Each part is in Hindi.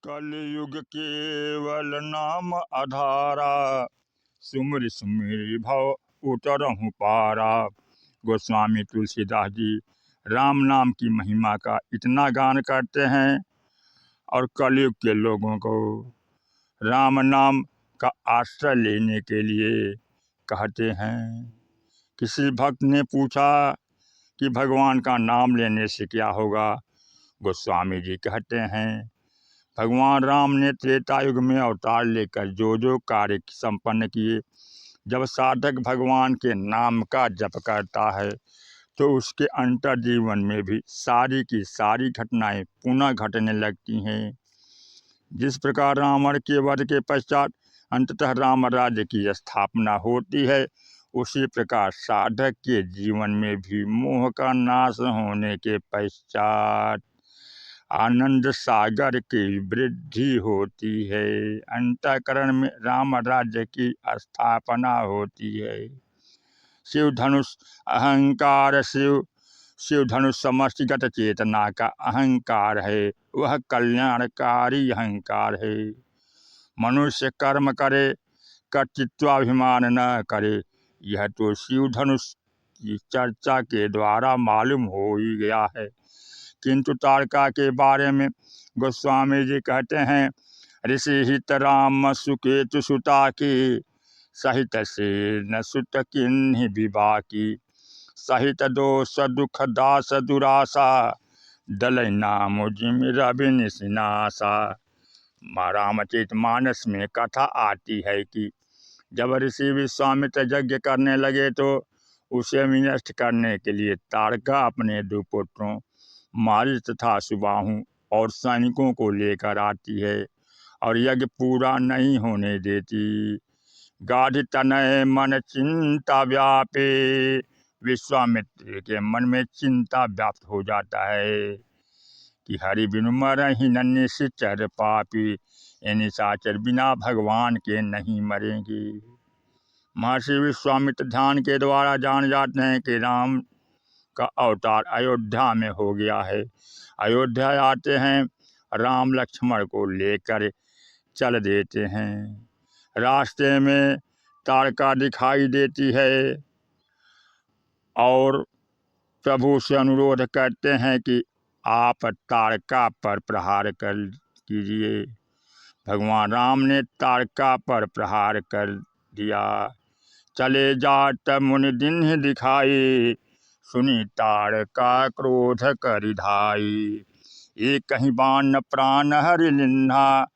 कलयुग केवल नाम आधारा, सुमिर सुमिर भव उतरहु पारा। गोस्वामी तुलसीदास जी राम नाम की महिमा का इतना गान करते हैं और कलयुग के लोगों को राम नाम का आश्रय लेने के लिए कहते हैं। किसी भक्त ने पूछा कि भगवान का नाम लेने से क्या होगा। गोस्वामी जी कहते हैं, भगवान राम ने त्रेता युग में अवतार लेकर जो जो कार्य संपन्न किए, जब साधक भगवान के नाम का जप करता है तो उसके अंतर जीवन में भी सारी की सारी घटनाएं पुनः घटने लगती हैं। जिस प्रकार रावण के वध के पश्चात अंततः राम राज्य की स्थापना होती है, उसी प्रकार साधक के जीवन में भी मोह का नाश होने के पश्चात आनंद सागर की वृद्धि होती है। अंतःकरण में राम राज्य की स्थापना होती है। शिव धनुष अहंकार, शिव धनुष समष्टिगत चेतना का अहंकार है, वह कल्याणकारी अहंकार है। मनुष्य कर्म करे, कर्तृत्वाभिमान न करे, यह तो शिव धनुष की चर्चा के द्वारा मालूम हो ही गया है। किंतु तारका के बारे में गोस्वामी जी कहते हैं, ऋषि हित राम सुकेतु सुता की, सहित से न सुत किन्हि विभा की। सहित दोष दुख दास दुरासा, दलै नाम जिमिर अभिनिसिनासा। रामचरित मानस में कथा आती है कि जब ऋषि विश्वामित्र यज्ञ करने लगे तो उसे विनष्ट करने के लिए तारका अपने दो पुत्रों मारिच तथा सुबाहु और सैनिकों को लेकर आती है और यज्ञ पूरा नहीं होने देती। गाढ़ तनय मन चिंता व्यापे, विश्वामित्र के मन में चिंता व्याप्त हो जाता है कि हरि बिनु मरहि न निश्चर पापी, ये निशाचर बिना भगवान के नहीं मरेंगे। महर्षि विश्वामित्र ध्यान के द्वारा जान जाते हैं कि राम का अवतार अयोध्या में हो गया है। अयोध्या आते हैं, राम लक्ष्मण को लेकर चल देते हैं। रास्ते में तारका दिखाई देती है और प्रभु से अनुरोध करते हैं कि आप तारका पर प्रहार कर कीजिए। भगवान राम ने तारका पर प्रहार कर दिया। चले जात मुनि दिन दिखाई, सुनी तारका क्रोध करिधाई। एक ही बाण प्राण हरि लिन्हा,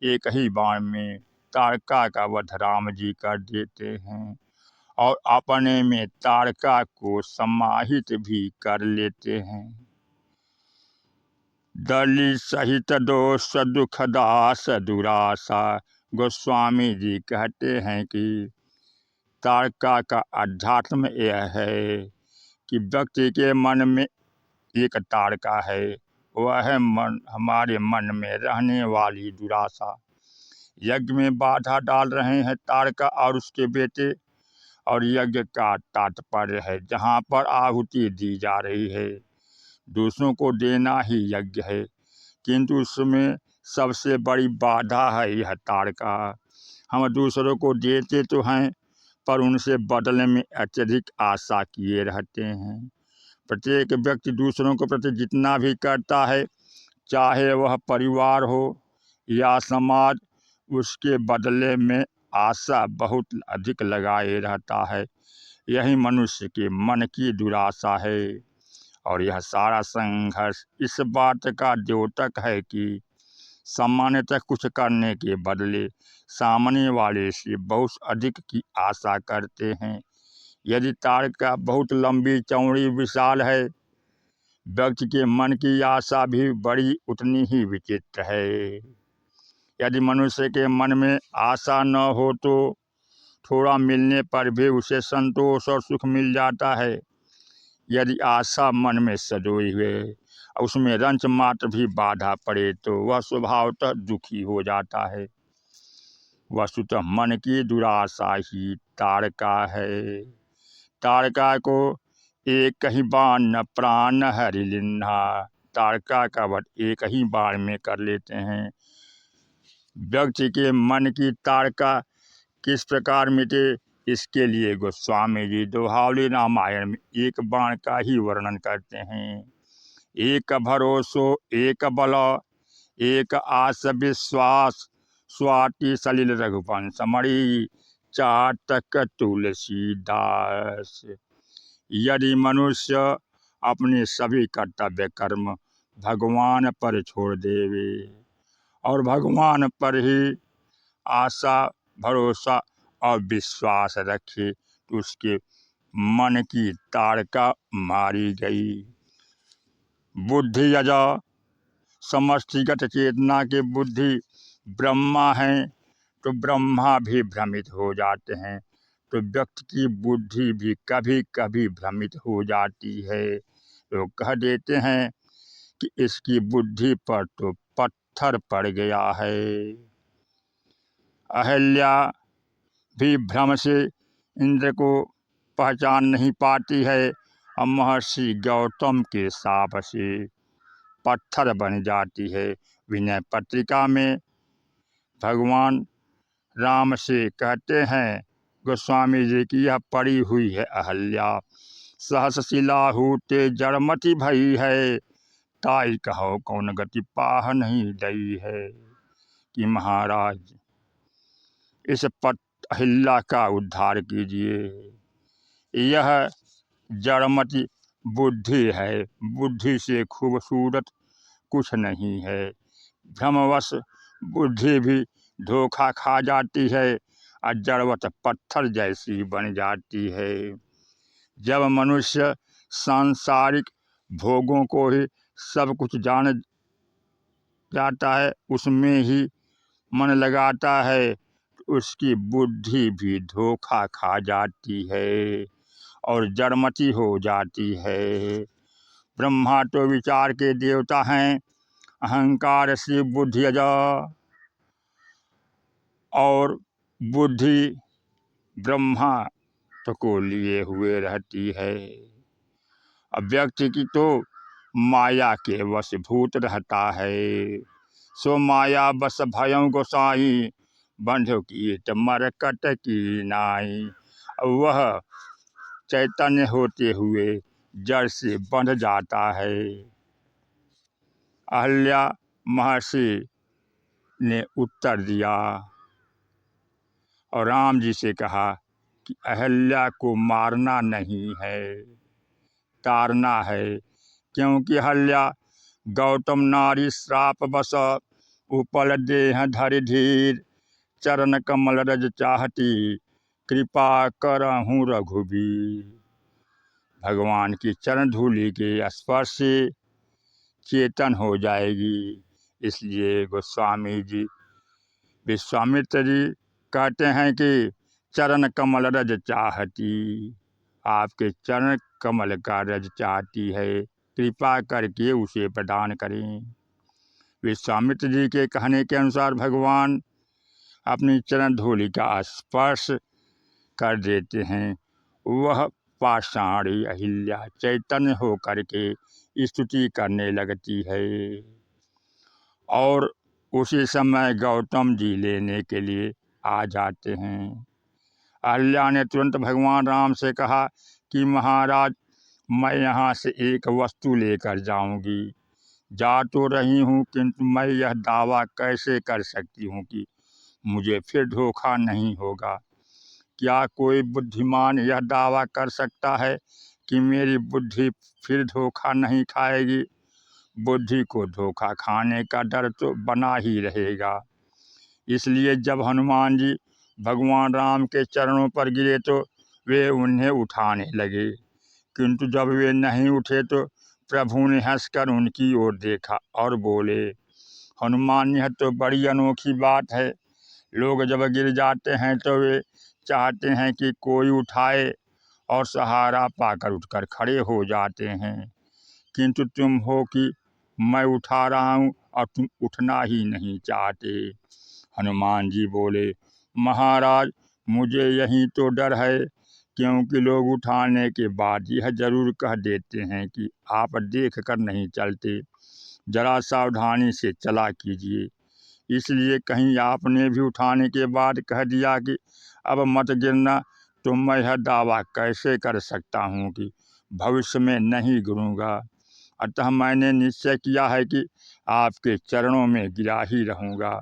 एक ही बाण में तारका का वध राम जी कर देते हैं और अपने में तारका को समाहित भी कर लेते हैं। दली सहित दोष दुख दास दुरासा। गोस्वामी जी कहते हैं कि तारका का अध्यात्म यह है कि व्यक्ति के मन में एक तारका है, वह है मन, हमारे मन में रहने वाली दुरासा। यज्ञ में बाधा डाल रहे हैं तारका और उसके बेटे, और यज्ञ का तात्पर्य है जहाँ पर आहुति दी जा रही है, दूसरों को देना ही यज्ञ है, किंतु उसमें सबसे बड़ी बाधा है यह तारका। हम दूसरों को देते तो हैं पर उनसे बदले में अत्यधिक आशा किए रहते हैं। प्रत्येक व्यक्ति दूसरों के प्रति जितना भी करता है, चाहे वह परिवार हो या समाज, उसके बदले में आशा बहुत अधिक लगाए रहता है। यही मनुष्य के मन की दुराशा है और यह सारा संघर्ष इस बात का द्योतक है कि सामान्यतः कुछ करने के बदले सामने वाले से बहुत अधिक की आशा करते हैं। यदि तारका बहुत लंबी चौड़ी विशाल है, व्यक्ति के मन की आशा भी बड़ी उतनी ही विचित्र है। यदि मनुष्य के मन में आशा न हो तो थोड़ा मिलने पर भी उसे संतोष और सुख मिल जाता है। यदि आशा मन में सजोई हुए उसमें रंच मात्र भी बाधा पड़े तो वह स्वभावतः दुखी हो जाता है। वस्तुतः मन की दुराशा ही तारका है। तारका को एक ही बाण प्राण हरि लिन्हा, ताड़का का वध एक ही बार में कर लेते हैं। व्यक्ति के मन की ताड़का किस प्रकार मिटे, इसके लिए गोस्वामी जी दोहावली रामायण में एक बाण का ही वर्णन करते हैं। एक भरोसो एक बल, एक आस विश्वास, स्वाति सलिल रघुवंश मणि, चातक तुलसीदास। यदि मनुष्य अपने सभी कर्तव्य कर्म भगवान पर छोड़ देवे और भगवान पर ही आशा भरोसा और विश्वास रखे तो उसके मन की ताड़का मारी गई। बुद्धि यजा समष्टिगत चेतना के बुद्धि ब्रह्मा हैं तो ब्रह्मा भी भ्रमित हो जाते हैं, तो व्यक्ति की बुद्धि भी कभी कभी भ्रमित हो जाती है। तो कह देते हैं कि इसकी बुद्धि पर तो पत्थर पड़ गया है। अहल्या भी भ्रम से इंद्र को पहचान नहीं पाती है और महर्षि गौतम के शाप से पत्थर बन जाती है। विनय पत्रिका में भगवान राम से कहते हैं गोस्वामी जी की यह पड़ी हुई है अहल्या, सहसशिला हूते जड़मति भई है, ताई कहो कौन गति पाह नहीं दई है। कि महाराज इस अहिल्या का उद्धार कीजिए। यह जड़मति बुद्धि है, बुद्धि से खूबसूरत कुछ नहीं है। भ्रमवश बुद्धि भी धोखा खा जाती है और जड़वत पत्थर जैसी बन जाती है। जब मनुष्य सांसारिक भोगों को ही सब कुछ जान जाता है, उसमें ही मन लगाता है, तो उसकी बुद्धि भी धोखा खा जाती है और जड़मती हो जाती है। ब्रह्मा तो विचार के देवता हैं, अहंकार से बुद्धि अजा, और बुद्धि ब्रह्मा तो को लिए हुए रहती है। अब व्यक्ति की तो माया के वशभूत रहता है। सो माया बस भयं गोसाई, बंधु कीट मरकट की नाई। वह चैतन्य होते हुए जड़ से बंध जाता है। अहल्या महर्षि ने उत्तर दिया और राम जी से कहा कि अहल्या को मारना नहीं है, तारना है, क्योंकि अहल्या गौतम नारी श्राप बस, उपल देह धरि धीर, चरण कमल रज चाहती, कृपा करहूँ रघुबीर। भगवान की चरण धूलि के स्पर्श से चेतन हो जाएगी। इसलिए गोस्वामी जी विश्वामित्र जी कहते हैं कि चरण कमल रज चाहती, आपके चरण कमल का रज चाहती है, कृपा करके उसे प्रदान करें। विश्वामित्र जी के कहने के अनुसार भगवान अपनी चरण धूलि का स्पर्श कर देते हैं। वह पाषाणी अहिल्या चैतन्य हो करके स्तुति करने लगती है और उसी समय गौतम जी लेने के लिए आ जाते हैं। अहिल्या ने तुरंत भगवान राम से कहा कि महाराज मैं यहाँ से एक वस्तु लेकर जाऊंगी, जा तो रही हूँ, किंतु मैं यह दावा कैसे कर सकती हूँ कि मुझे फिर धोखा नहीं होगा। क्या कोई बुद्धिमान यह दावा कर सकता है कि मेरी बुद्धि फिर धोखा नहीं खाएगी? बुद्धि को धोखा खाने का डर तो बना ही रहेगा। इसलिए जब हनुमान जी भगवान राम के चरणों पर गिरे तो वे उन्हें उठाने लगे, किंतु जब वे नहीं उठे तो प्रभु ने हंसकर उनकी ओर देखा और बोले, हनुमान यह तो बड़ी अनोखी बात है। लोग जब गिर जाते हैं तो वे चाहते हैं कि कोई उठाए और सहारा पाकर उठकर खड़े हो जाते हैं, किंतु तुम हो कि मैं उठा रहा हूँ और तुम उठना ही नहीं चाहते। हनुमान जी बोले, महाराज मुझे यही तो डर है, क्योंकि लोग उठाने के बाद यह जरूर कह देते हैं कि आप देख कर नहीं चलते, जरा सावधानी से चला कीजिए। इसलिए कहीं आपने भी उठाने के बाद कह दिया कि अब मत गिरना, तो मैं यह दावा कैसे कर सकता हूँ कि भविष्य में नहीं गिरूँगा। अतः मैंने निश्चय किया है कि आपके चरणों में गिरा ही रहूँगा।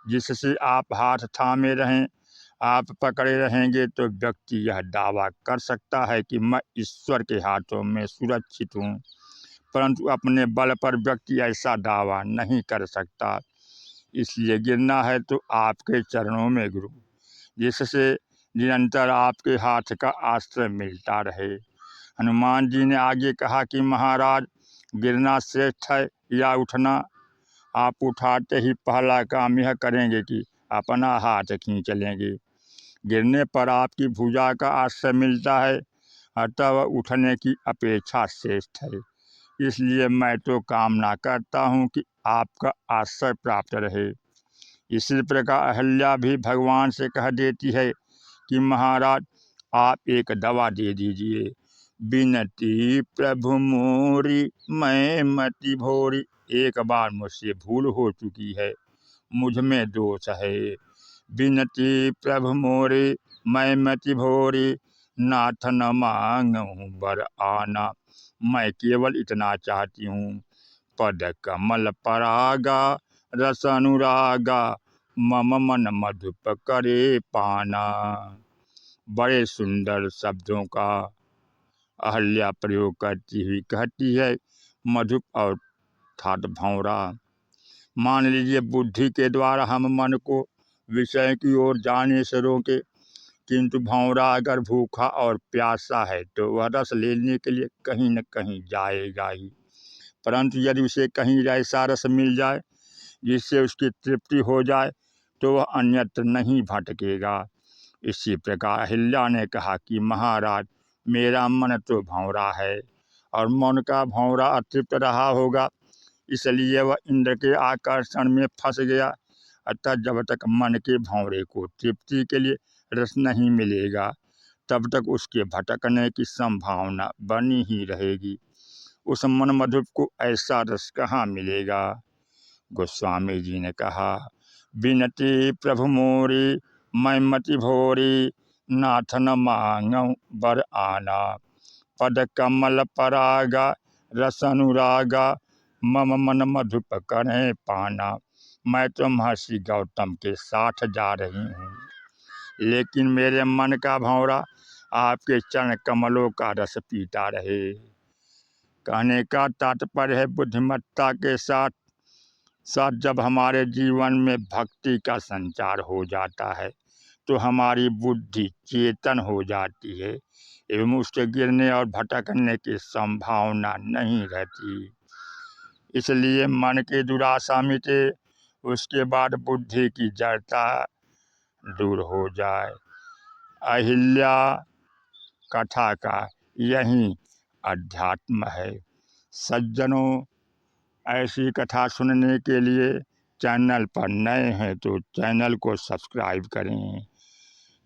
जिससे आप हाथ थामे रहें, आप पकड़े रहेंगे तो व्यक्ति यह दावा कर सकता है कि मैं ईश्वर के हाथों में सुरक्षित हूँ, परंतु अपने बल पर व्यक्ति ऐसा दावा नहीं कर सकता। इसलिए गिरना है तो आपके चरणों में गिरो, जिससे निरंतर आपके हाथ का आश्रय मिलता रहे। हनुमान जी ने आगे कहा कि महाराज, गिरना श्रेष्ठ है या उठना? आप उठाते ही पहला काम यह करेंगे कि अपना हाथ खींच लेंगे। गिरने पर आपकी भुजा का आश्रय मिलता है, अतः वह उठने की अपेक्षा श्रेष्ठ है। इसलिए मैं तो कामना करता हूँ कि आपका आश्रय प्राप्त रहे। इसी प्रकार अहल्या भी भगवान से कह देती है कि महाराज, आप एक दवा दे दीजिए। बिनती प्रभु मोरी, मैं मति भोरी। एक बार मुझसे भूल हो चुकी है, मुझ में दोष है। बिनती प्रभु मोरी, मैं मति भोरी। नाथ न मांगूं बर आना। मैं केवल इतना चाहती हूँ, पद कमल परागा रस अनुरागा। मम मन मधुप करे पाना। बड़े सुंदर शब्दों का अहल्या प्रयोग करती हुई कहती है, मधुप और ठाट भौरा। मान लीजिए बुद्धि के द्वारा हम मन को विषय की ओर जाने से रोके, किंतु भौरा अगर भूखा और प्यासा है तो वह रस लेने के लिए कहीं न कहीं जाएगा ही। परंतु यदि उसे कहीं ऐसा रस मिल जाए जिससे उसकी तृप्ति हो जाए तो वह अन्यत्र नहीं भटकेगा। इसी प्रकार अहिल्या ने कहा कि महाराज, मेरा मन तो भौरा है और मन का भौरा अतृप्त रहा होगा, इसलिए वह इंद्र के आकर्षण में फंस गया। अतः जब तक मन के भौरे को तृप्ति के लिए रस नहीं मिलेगा, तब तक उसके भटकने की संभावना बनी ही रहेगी। उस मन मधुप को ऐसा रस कहाँ मिलेगा? गोस्वामी जी ने कहा, बिनती प्रभु मोरी, मैं मति भोरी। नाथ न मांगऊं बर आना। पद कमल परागा रस अनुरागा। मम मन मधुप करें पाना। मैं तो महर्षि गौतम के साथ जा रही हूँ, लेकिन मेरे मन का भौरा आपके चरण कमलों का रस पीता रहे। कहने का तात्पर्य है, बुद्धिमत्ता के साथ साथ जब हमारे जीवन में भक्ति का संचार हो जाता है तो हमारी बुद्धि चेतन हो जाती है एवं उसके गिरने और भटकने की संभावना नहीं रहती। इसलिए मन की दुराशा मिटे, उसके बाद बुद्धि की जड़ता दूर हो जाए। अहिल्या कथा का यही अध्यात्म है। सज्जनों, ऐसी कथा सुनने के लिए चैनल पर नए हैं तो चैनल को सब्सक्राइब करें,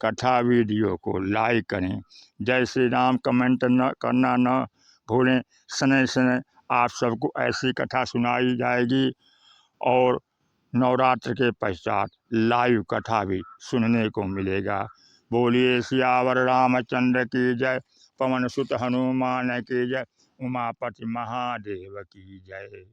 कथा वीडियो को लाइक करें। जय श्री राम कमेंट न करना न भूलें। शनै शनै आप सबको ऐसी कथा सुनाई जाएगी और नवरात्र के पश्चात लाइव कथा भी सुनने को मिलेगा। बोलिए सियावर रामचंद्र की जय, पवन सुत हनुमान की जय, उमापति महादेव की जय।